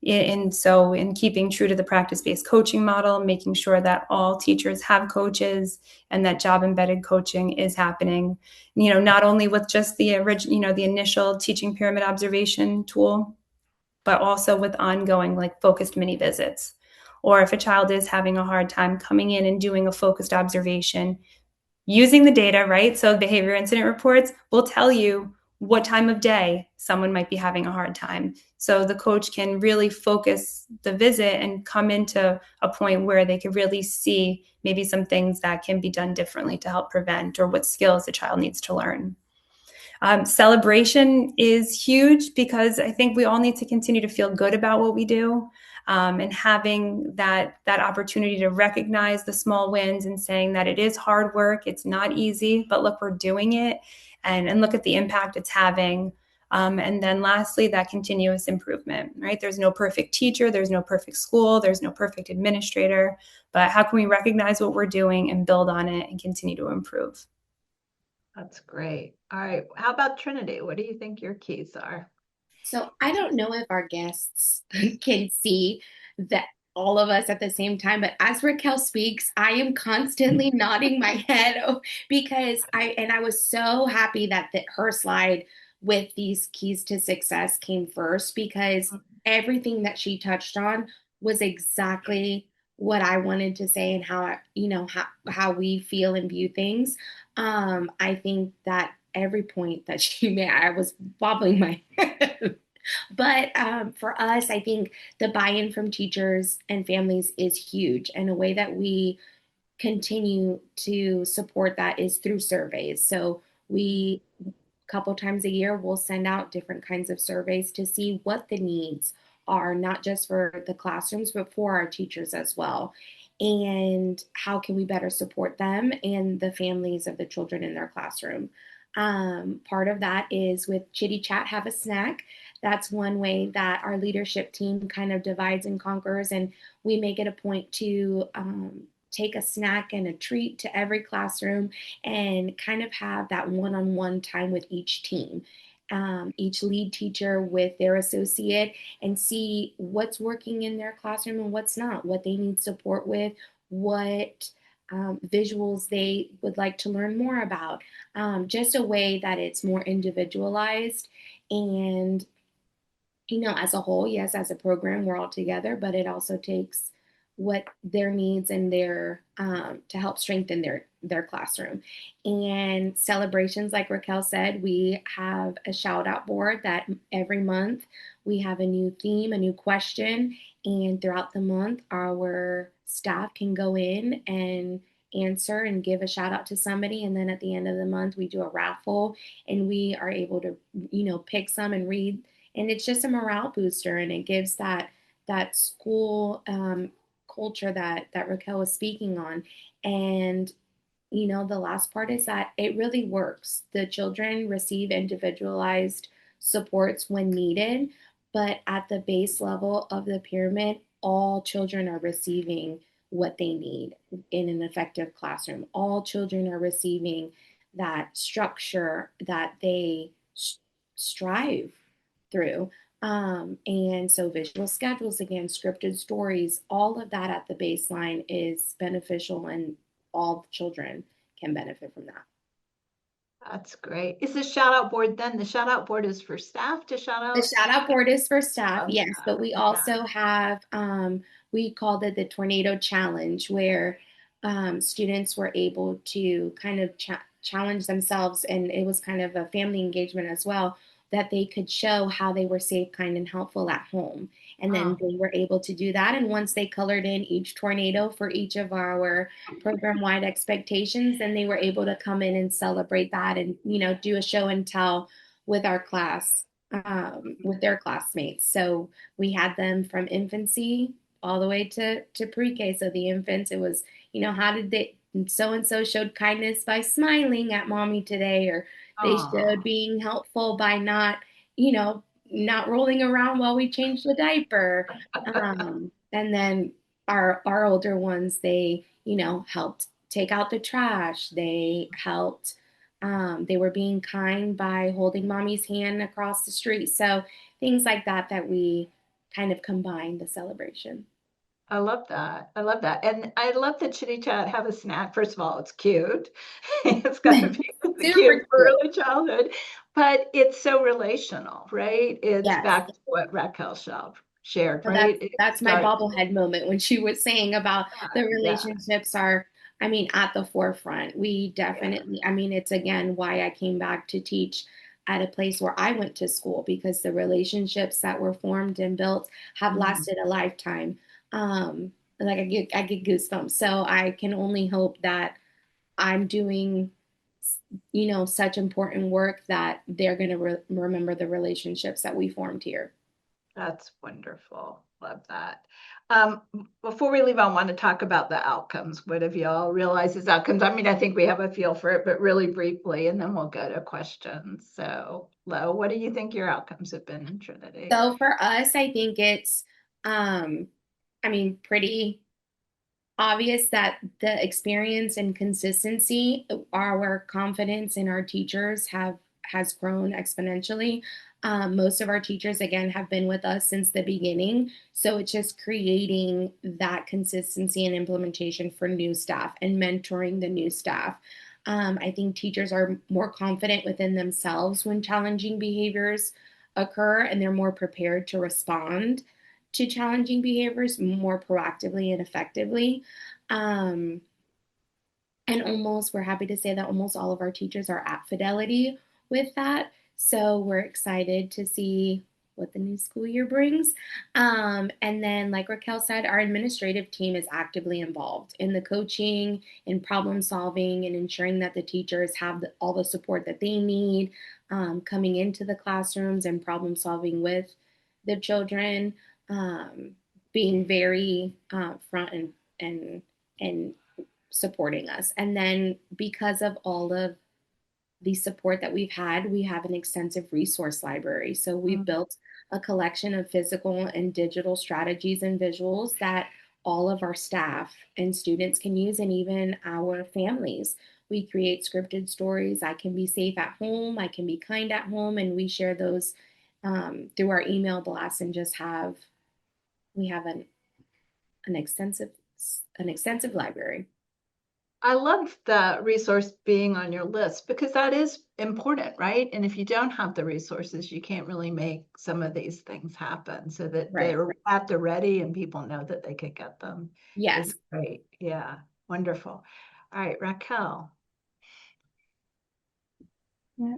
And so in keeping true to the practice-based coaching model, making sure that all teachers have coaches and that job-embedded coaching is happening, not only with just the original, the initial teaching pyramid observation tool, but also with ongoing, like, focused mini visits. Or if a child is having a hard time, coming in and doing a focused observation, using the data, right? So behavior incident reports will tell you what time of day someone might be having a hard time. So the coach can really focus the visit and come into a point where they could really see maybe some things that can be done differently to help prevent, or what skills the child needs to learn. Celebration is huge, because I think we all need to continue to feel good about what we do. And having that opportunity to recognize the small wins, and saying that it is hard work, it's not easy, but look, we're doing it, and look at the impact it's having. And then lastly, that continuous improvement, right? There's no perfect teacher, there's no perfect school, there's no perfect administrator, but how can we recognize what we're doing and build on it and continue to improve? That's great. All right. How about Trinity? What do you think your keys are? So I don't know if our guests can see that all of us at the same time, but as Raquel speaks, I am constantly nodding my head because I was so happy that her slide with these keys to success came first, because everything that she touched on was exactly what I wanted to say, and how we feel and view things. I think that every point that she made, I was bobbling my head. But for us, I think the buy-in from teachers and families is huge. And a way that we continue to support that is through surveys. So we, a couple times a year, we'll send out different kinds of surveys to see what the needs are, not just for the classrooms, but for our teachers as well. And how can we better support them and the families of the children in their classroom? Part of that is with Chitty Chat, Have a Snack. That's one way that our leadership team kind of divides and conquers, and we make it a point to take a snack and a treat to every classroom, and kind of have that one-on-one time with each team. each lead teacher with their associate and see what's working in their classroom and what's not, what they need support with, what visuals they would like to learn more about, just a way that it's more individualized. And as a whole, yes, as a program, we're all together, but it also takes what their needs and their to help strengthen their classroom. And celebrations, like Raquel said, we have a shout out board that every month we have a new theme, a new question, and throughout the month, our staff can go in and answer and give a shout out to somebody. And then at the end of the month, we do a raffle and we are able to, pick some and read, and it's just a morale booster, and it gives that school culture that Raquel was speaking on. And the last part is that it really works. The children receive individualized supports when needed, but at the base level of the pyramid, all children are receiving what they need in an effective classroom. All children are receiving that structure that they strive through. And so visual schedules, again, scripted stories, all of that at the baseline is beneficial, and all the children can benefit from that. That's great. Is the shout out board then? The shout out board is for staff to shout The out? shout out board is for staff, Oh, yes, but we yeah. also have, we called it the Tornado Challenge, where students were able to kind of challenge themselves, and it was kind of a family engagement as well, that they could show how they were safe, kind, and helpful at home. And then they were able to do that. And once they colored in each tornado for each of our program-wide expectations, then they were able to come in and celebrate that and, do a show and tell with our class, with their classmates. So we had them from infancy all the way to pre-K. So the infants, it was, how did they, so and so showed kindness by smiling at mommy today, or they showed being helpful by not, not rolling around while we changed the diaper. And then our older ones, they, helped take out the trash. They helped, they were being kind by holding mommy's hand across the street. So things like that, that we kind of combine the celebration. I love that. I love that. And I love the Chitty Chat have a snack. First of all, it's cute. It's got to be Super cute for cute. early childhood, but it's so relational, right? It's Yes. back to what Raquel shared, So right? that's my bobblehead moment when she was saying about the relationships are, at the forefront. We definitely, it's again why I came back to teach at a place where I went to school, because the relationships that were formed and built have lasted a lifetime. Like I get goosebumps. So I can only hope that I'm doing, such important work that they're going to remember the relationships that we formed here. That's wonderful. Love that. Before we leave, I want to talk about the outcomes. What have y'all realized as outcomes? I think we have a feel for it, but really briefly, and then we'll go to questions. So, Lo, what do you think your outcomes have been in Trinity? So for us, I think it's, pretty obvious that the experience and consistency, our confidence in our teachers has grown exponentially. Most of our teachers, again, have been with us since the beginning. So it's just creating that consistency and implementation for new staff and mentoring the new staff. I think teachers are more confident within themselves when challenging behaviors occur, and they're more prepared to respond to challenging behaviors more proactively and effectively. Um, and we're happy to say that almost all of our teachers are at Fidelity with that. So we're excited to see what the new school year brings. And then, like Raquel said, our administrative team is actively involved in the coaching, in problem solving, and ensuring that the teachers have all the support that they need coming into the classrooms and problem solving with the children, being very front and supporting us. And then, because of all of the support that we've had, we have an extensive resource library. So we've built a collection of physical and digital strategies and visuals that all of our staff and students can use, and even our families. We create scripted stories. I can be safe at home. I can be kind at home. And we share those through our email blast and we have an extensive library. I love the resource being on your list because that is important, right? And if you don't have the resources, you can't really make some of these things happen so that Right. they're at the ready and people know that they could get them. Yes. It's great. Yeah, wonderful. All right, Raquel.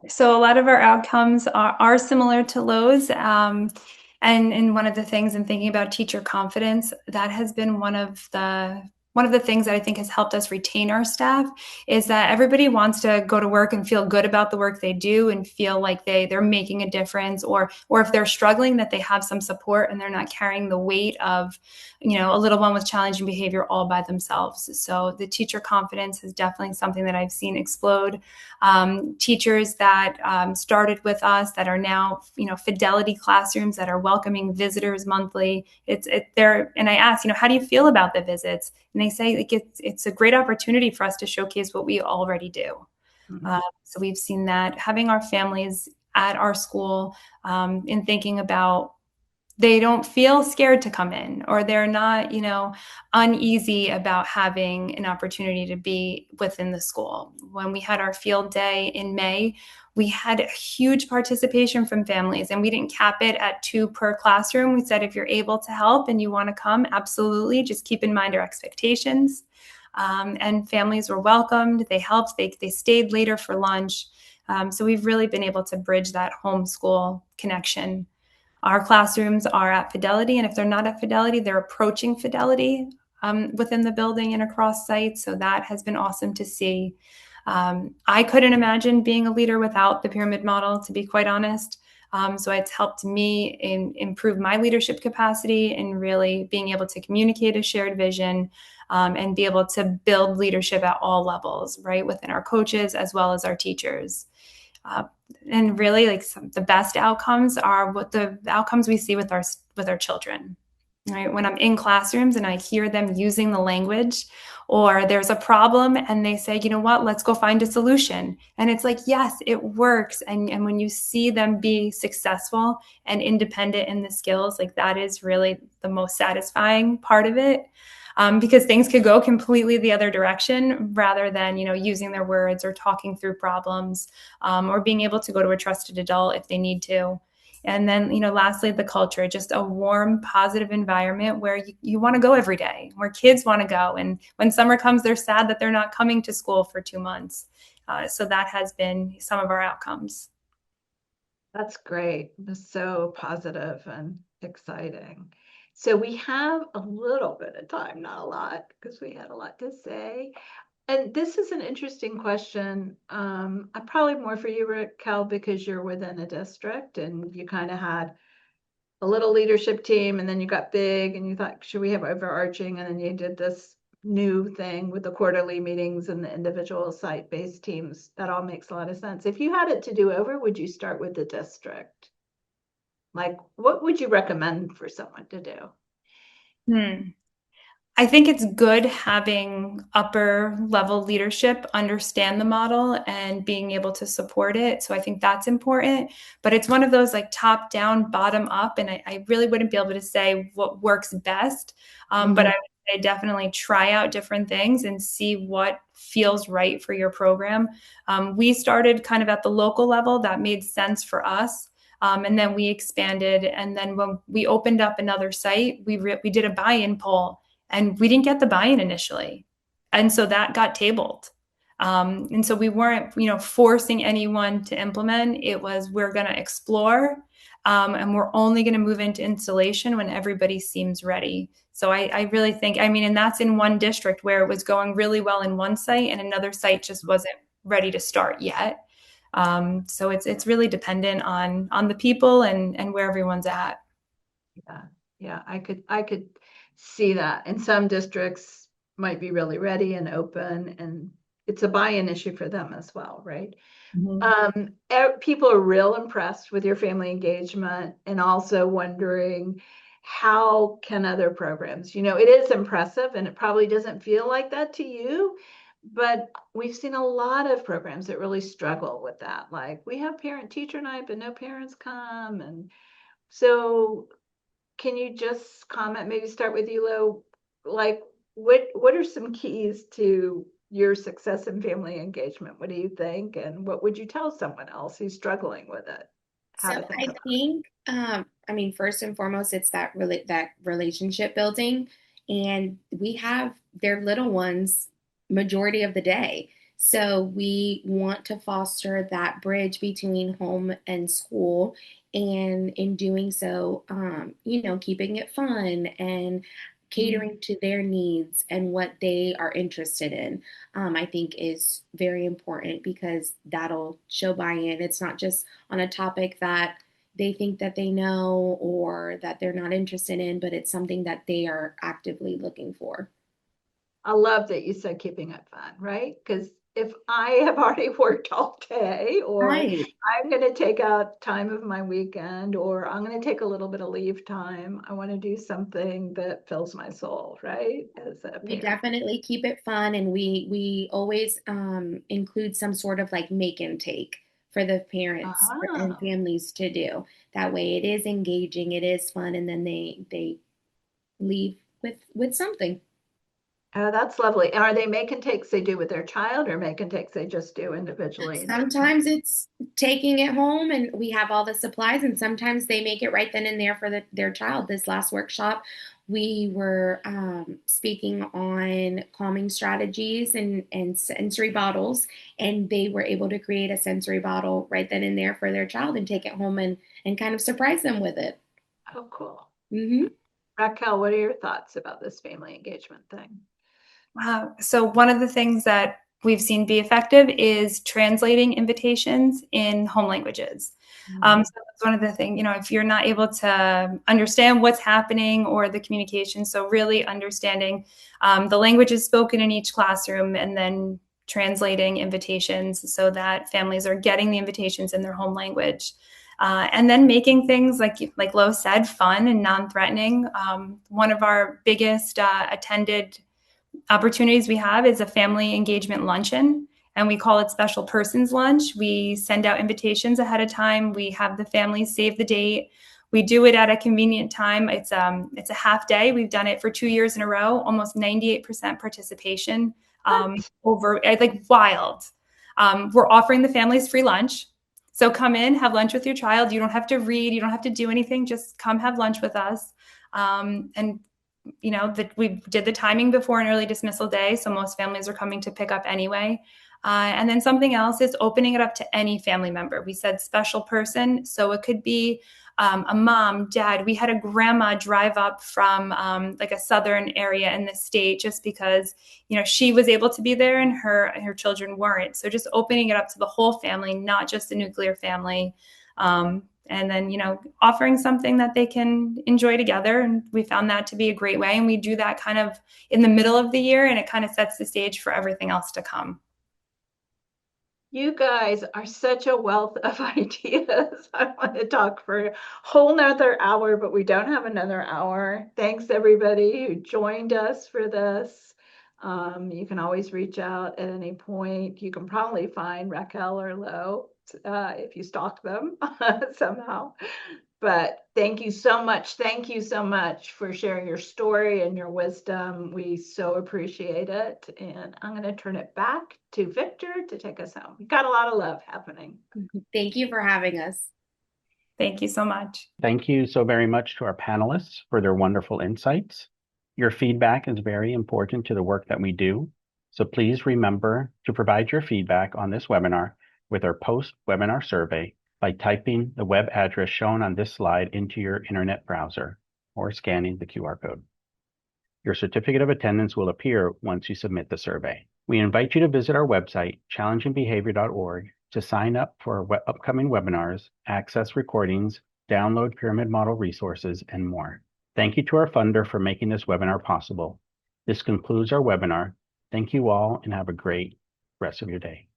So a lot of our outcomes are similar to Lowe's. And one of the things in thinking about teacher confidence, that has been one of the things that I think has helped us retain our staff is that everybody wants to go to work and feel good about the work they do and feel like they're making a difference, or if they're struggling, that they have some support and they're not carrying the weight of, a little one with challenging behavior all by themselves. So the teacher confidence is definitely something that I've seen explode. Teachers that started with us that are now, fidelity classrooms that are welcoming visitors monthly. And I ask, how do you feel about the visits? And they say like it's a great opportunity for us to showcase what we already do. Mm-hmm. So we've seen that having our families at our school, in thinking about, they don't feel scared to come in, or they're not, uneasy about having an opportunity to be within the school. When we had our field day in May, we had a huge participation from families, and we didn't cap it at 2 per classroom. We said, if you're able to help and you want to come, absolutely. Just keep in mind our expectations. And families were welcomed. They helped. They stayed later for lunch. So we've really been able to bridge that homeschool connection. Our classrooms are at Fidelity, and if they're not at Fidelity, they're approaching Fidelity within the building and across sites. So that has been awesome to see. I couldn't imagine being a leader without the pyramid model, to be quite honest. So it's helped me improve my leadership capacity and really being able to communicate a shared vision, and be able to build leadership at all levels, right, within our coaches as well as our teachers. And really, like, the best outcomes are what the outcomes we see with our children, right? When I'm in classrooms and I hear them using the language, or there's a problem and they say, you know what, let's go find a solution. And it's like, yes, it works. And when you see them be successful and independent in the skills, like, that is really the most satisfying part of it. Because things could go completely the other direction rather than, using their words or talking through problems, or being able to go to a trusted adult if they need to. And then, lastly, the culture, just a warm, positive environment where you want to go every day, where kids want to go. And when summer comes, they're sad that they're not coming to school for 2 months. So that has been some of our outcomes. That's great. That's so positive and exciting. So we have a little bit of time, not a lot, because we had a lot to say. And this is an interesting question. Probably more for you, Raquel, because you're within a district and you kind of had a little leadership team, and then you got big and you thought, should we have overarching? And then you did this new thing with the quarterly meetings and the individual site-based teams. That all makes a lot of sense. If you had it to do over, would you start with the district? Like, what would you recommend for someone to do? I think it's good having upper level leadership understand the model and being able to support it. So I think that's important, but it's one of those like top down, bottom up. And I really wouldn't be able to say what works best. But I would say definitely try out different things and see what feels right for your program. We started kind of at the local level. That made sense for us. And then we expanded. And then when we opened up another site, we did a buy-in poll. And we didn't get the buy-in initially. And so that got tabled. And so we weren't, forcing anyone to implement. It was, we're going to explore, and we're only going to move into installation when everybody seems ready. So I really think, and that's in one district where it was going really well in one site and another site just wasn't ready to start yet. So it's really dependent on the people and where everyone's at. Yeah, I could see that. And some districts might be really ready and open, and it's a buy-in issue for them as well, right? People are real impressed with your family engagement and also wondering how can other programs, it is impressive and it probably doesn't feel like that to you, But we've seen a lot of programs that really struggle with that. Like we have parent teacher night, but no parents come. And so can you just comment, maybe start with you, Lo, like what are some keys to your success in family engagement? What do you think? And what would you tell someone else who's struggling with it? How So to think I about think, I mean, first and foremost, it's that relationship building, and we have their little ones majority of the day. So we want to foster that bridge between home and school, and in doing so, keeping it fun and it. catering to their needs and what they are interested in. I think is very important because that'll show buy-in. It's not just on a topic that they think that they know or that they're not interested in, but it's something that they are actively looking for. I love that you said keeping it fun, right? Because if I have already worked all day, or Right. I'm going to take out time of my weekend, or I'm going to take a little bit of leave time, I want to do something that fills my soul, right? As a We parent. definitely keep it fun, and we always include some sort of like make and take for the parents and Ah, families to do. That way, it is engaging, it is fun, and then they leave with something. oh, that's lovely. Are they make and takes they do with their child, or make and takes they just do individually and take home? Sometimes it's taking it home and we have all the supplies, and sometimes they make it right then and there for their child. This last workshop, we were speaking on calming strategies and sensory bottles, and they were able to create a sensory bottle right then and there for their child and take it home and kind of surprise them with it. Oh, cool. Hmm. Raquel, what are your thoughts about this family engagement thing? So one of the things that we've seen be effective is translating invitations in home languages. So that's one of the things, if you're not able to understand what's happening or the communication, so really understanding the languages spoken in each classroom and then translating invitations so that families are getting the invitations in their home language. And then making things like Lo said, fun and non-threatening. One of our biggest attended opportunities we have is a family engagement luncheon, and we call it special persons lunch. We send out invitations ahead of time. We have the families save the date. We do it at a convenient time. It's a half day. We've done it for 2 years in a row, almost 98% participation. What? Over like wild. We're offering the families free lunch. So come in, have lunch with your child. You don't have to read, you don't have to do anything. Just come have lunch with us. And that we did the timing before an early dismissal day, so most families are coming to pick up anyway. And then something else is opening it up to any family member. We said special person, so it could be a mom, dad. We had a grandma drive up from like a southern area in the state just because she was able to be there and her children weren't. So just opening it up to the whole family, not just the nuclear family. And then offering something that they can enjoy together, and we found that to be a great way, and we do that kind of in the middle of the year, and it kind of sets the stage for everything else to come. You guys are such a wealth of ideas. I want to talk for a whole nother hour, but we don't have another hour. Thanks everybody who joined us for this. You can always reach out at any point. You can probably find Raquel or Lo if you stalk them somehow. But thank you so much. Thank you so much for sharing your story and your wisdom. We so appreciate it. And I'm going to turn it back to Victor to take us home. We got a lot of love happening. Thank you for having us. Thank you so much. Thank you so very much to our panelists for their wonderful insights. Your feedback is very important to the work that we do. So please remember to provide your feedback on this webinar with our post-webinar survey by typing the web address shown on this slide into your internet browser or scanning the QR code. Your certificate of attendance will appear once you submit the survey. We invite you to visit our website, challengingbehavior.org, to sign up for our upcoming webinars, access recordings, download pyramid model resources, and more. Thank you to our funder for making this webinar possible. This concludes our webinar. Thank you all and have a great rest of your day.